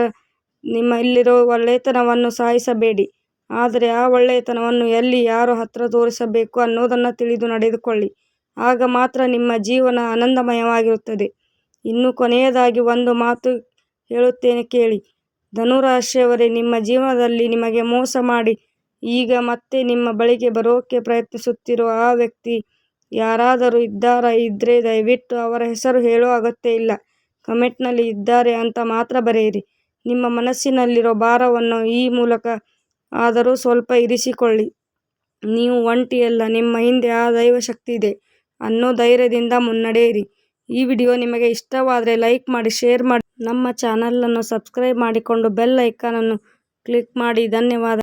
S1: ನಿಮ್ಮಲ್ಲಿರೋ ಒಳ್ಳೆಯತನವನ್ನು ಸಾಯಿಸಬೇಡಿ. ಆದರೆ ಆ ಒಳ್ಳೆಯತನವನ್ನು ಎಲ್ಲಿ, ಯಾರ ಹತ್ರ ತೋರಿಸಬೇಕು ಅನ್ನೋದನ್ನು ತಿಳಿದು ನಡೆದುಕೊಳ್ಳಿ. ಆಗ ಮಾತ್ರ ನಿಮ್ಮ ಜೀವನ ಆನಂದಮಯವಾಗಿರುತ್ತದೆ. ಇನ್ನು ಕೊನೆಯದಾಗಿ ಒಂದು ಮಾತು ಹೇಳುತ್ತೇನೆ ಕೇಳಿ. ಧನುರಾಶಿಯವರೇ, ನಿಮ್ಮ ಜೀವನದಲ್ಲಿ ನಿಮಗೆ ಮೋಸ ಮಾಡಿ ಈಗ ಮತ್ತೆ ನಿಮ್ಮ ಬಳಿಗೆ ಬರೋಕೆ ಪ್ರಯತ್ನಿಸುತ್ತಿರುವ ಆ ವ್ಯಕ್ತಿ ಯಾರಾದರೂ ಇದ್ರೆ ದಯವಿಟ್ಟು ಅವರ ಹೆಸರು ಹೇಳೋ ಅಗತ್ಯ ಇಲ್ಲ. ಕಮೆಂಟ್ನಲ್ಲಿ ಇದ್ದಾರೆ ಅಂತ ಮಾತ್ರ ಬರೆಯಿರಿ. ನಿಮ್ಮ ಮನಸ್ಸಿನಲ್ಲಿರೋ ಭಾರವನ್ನು ಈ ಮೂಲಕ ಆದರೂ ಸ್ವಲ್ಪ ಇರಿಸಿಕೊಳ್ಳಿ. ನೀವು ಒಂಟಿಯಲ್ಲ, ನಿಮ್ಮ ಹಿಂದೆ ಆ ದೈವಶಕ್ತಿ ಇದೆ ಅನ್ನೋ ಧೈರ್ಯದಿಂದ ಮುನ್ನಡೆಯಿರಿ. ಈ ವಿಡಿಯೋ ನಿಮಗೆ ಇಷ್ಟವಾದರೆ ಲೈಕ್ ಮಾಡಿ, ಶೇರ್ ಮಾಡಿ, ನಮ್ಮ ಚಾನಲನ್ನು ಸಬ್ಸ್ಕ್ರೈಬ್ ಮಾಡಿಕೊಂಡು ಬೆಲ್ ಐಕಾನ್ ಅನ್ನು ಕ್ಲಿಕ್ ಮಾಡಿ. ಧನ್ಯವಾದ.